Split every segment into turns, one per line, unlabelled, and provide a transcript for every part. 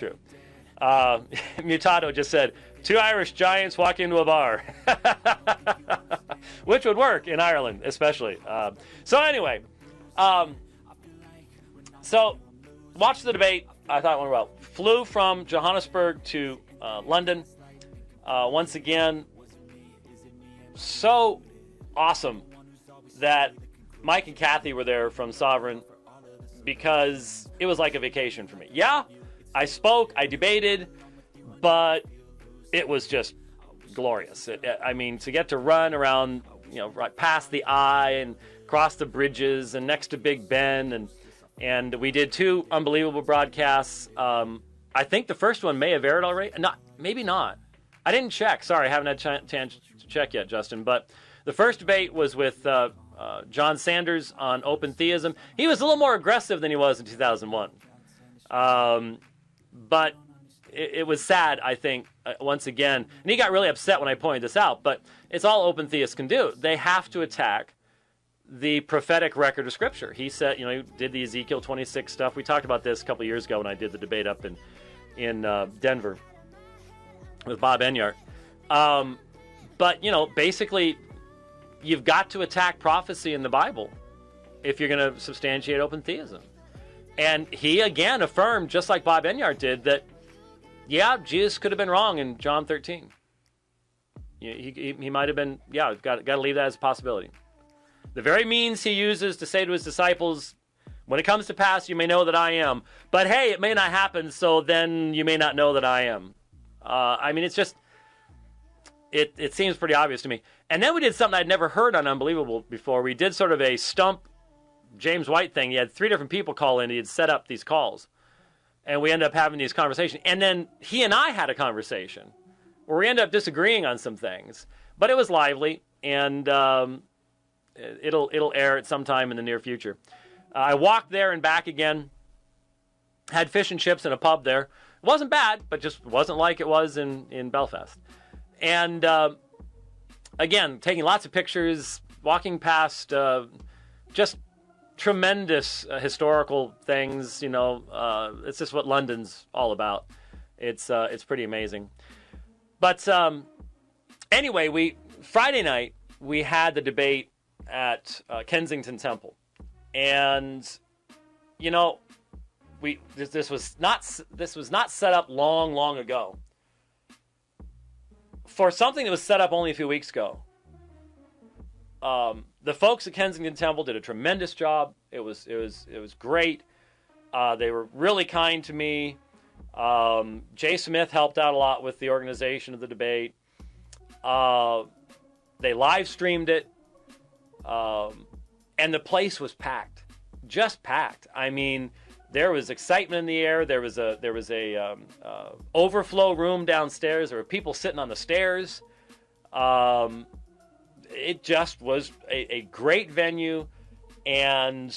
true. Mutado just said, 2 Irish giants walk into a bar. Which would work in Ireland, especially. So anyway, so watched the debate. I thought it went well. Flew from Johannesburg to London. Once again, so awesome that Mike and Kathy were there from Sovereign, because it was like a vacation for me. Yeah, I spoke, I debated, but it was just glorious. I mean, to get to run around, right past the eye and cross the bridges and next to Big Ben, and we did 2 unbelievable broadcasts. I think the first one may have aired already. Maybe not. I didn't check. Sorry, I haven't had a chance to check yet, Justin. But the first debate was with John Sanders on open theism. He was a little more aggressive than he was in 2001. But it was sad, I think, once again. And he got really upset when I pointed this out. But it's all open theists can do. They have to attack the prophetic record of Scripture. He said, he did the Ezekiel 26 stuff. We talked about this a couple years ago when I did the debate up in Denver with Bob Enyart. But, basically, you've got to attack prophecy in the Bible if you're going to substantiate open theism. And he, again, affirmed, just like Bob Enyart did, that, yeah, Jesus could have been wrong in John 13. He might have been, got to leave that as a possibility. The very means he uses to say to his disciples, when it comes to pass, you may know that I am. But hey, it may not happen, so then you may not know that I am. It's just, it seems pretty obvious to me. And then we did something I'd never heard on Unbelievable before. We did sort of a stump James White thing. He had 3 different people call in. He had set up these calls. And we ended up having these conversations. And then he and I had a conversation where we ended up disagreeing on some things. But it was lively, and it'll air at some time in the near future. I walked there and back again. Had fish and chips in a pub there. It wasn't bad, but just wasn't like it was in Belfast. And again, taking lots of pictures, walking past just tremendous historical things. It's just what London's all about. It's pretty amazing. But anyway, Friday night we had the debate at Kensington Temple, and this was not set up long ago for something that was set up only a few weeks ago. The folks at Kensington Temple did a tremendous job. It was great. They were really kind to me. Jay Smith helped out a lot with the organization of the debate. They live streamed it, and the place was packed, just packed. I mean, there was excitement in the air. There was a overflow room downstairs. There were people sitting on the stairs. It just was a great venue, and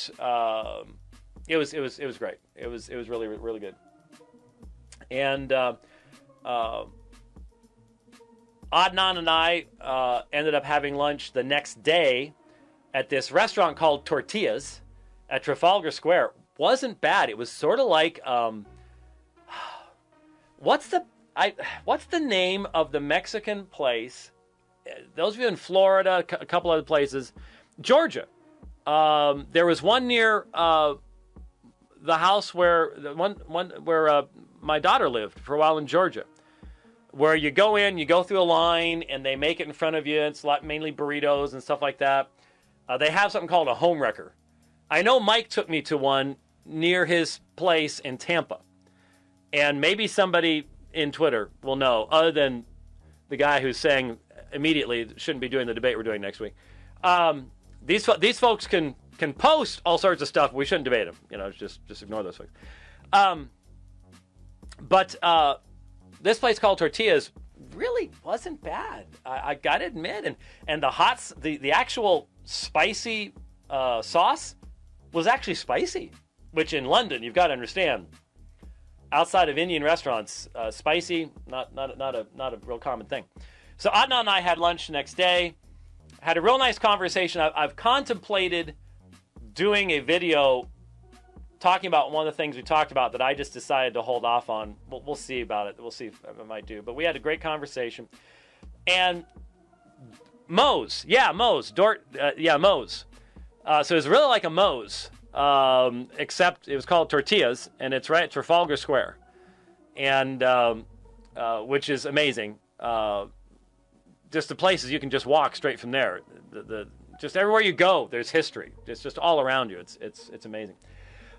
it was great. It was really, really good. And Adnan and I ended up having lunch the next day at this restaurant called Tortillas at Trafalgar Square. Wasn't bad. It was sort of like what's the name of the Mexican place? Those of you in Florida, a couple other places, Georgia. There was one near the house where my daughter lived for a while in Georgia, where you go in, you go through a line, and they make it in front of you. It's mainly burritos and stuff like that. They have something called a home wrecker. I know Mike took me to one near his place in Tampa, and maybe somebody in Twitter will know, other than the guy who's saying immediately shouldn't be doing the debate we're doing next week. These folks can post all sorts of stuff. We shouldn't debate them. Just ignore those folks. But this place called Tortillas really wasn't bad. I got to admit, and the actual spicy sauce was actually spicy, which in London you've got to understand. Outside of Indian restaurants, spicy not a real common thing. So Adnan and I had lunch the next day, had a real nice conversation. I've contemplated doing a video talking about one of the things we talked about that I just decided to hold off on. We'll see about it. We'll see if I might do. But we had a great conversation. And Moe's. Yeah, Moe's. Moe's. So it's really like a Moe's, except it was called Tortillas, and it's right at Trafalgar Square, and which is amazing. Just the places you can just walk straight from there. Just everywhere you go, there's history. It's just all around you. It's amazing.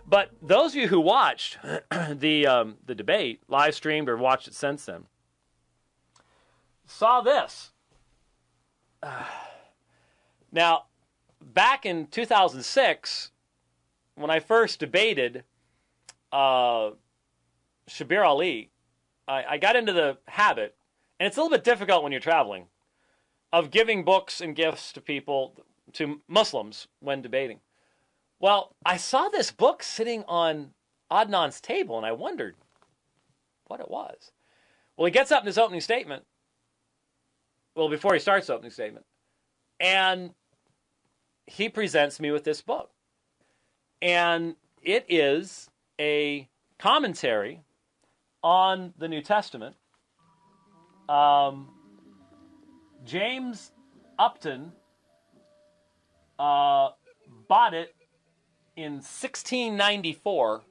But those of you who watched the debate, live streamed or watched it since then, saw this. Now, back in 2006, when I first debated Shabir Ali, I got into the habit, and it's a little bit difficult when you're traveling, of giving books and gifts to people, to Muslims, when debating. Well, I saw this book sitting on Adnan's table, and I wondered what it was. Well, he gets up in his opening statement. Well, before he starts the opening statement. And he presents me with this book. And it is a commentary on the New Testament. James Upton bought it in 1694,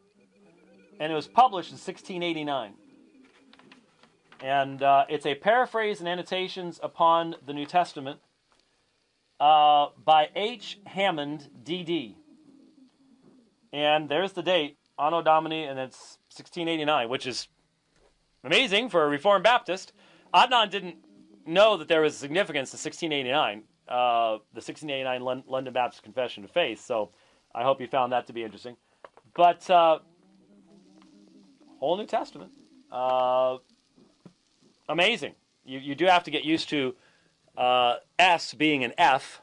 and it was published in 1689. And it's a paraphrase and annotations upon the New Testament by H. Hammond, D.D. And there's the date, Anno Domini, and it's 1689, which is amazing for a Reformed Baptist. Adnan didn't know that there was significance to 1689, the 1689 London Baptist Confession of Faith, so I hope you found that to be interesting. But whole New Testament. Amazing. You do have to get used to S being an F,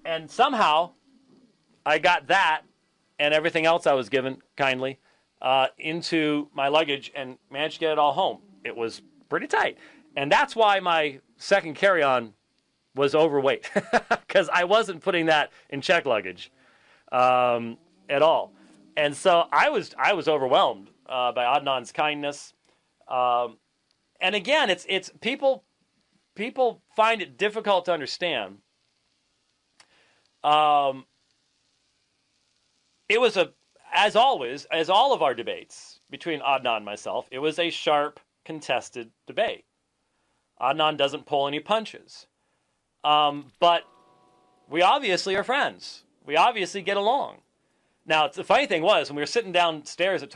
and somehow I got that and everything else I was given kindly into my luggage and managed to get it all home. It was pretty tight, and that's why my second carry-on was overweight, because I wasn't putting that in check luggage at all, and so I was overwhelmed by Adnan's kindness, and again, it's people find it difficult to understand. It was as always, as all of our debates between Adnan and myself, it was a sharp, contested debate. Adnan doesn't pull any punches, but we obviously are friends. We obviously get along. Now, the funny thing was, when we were sitting downstairs at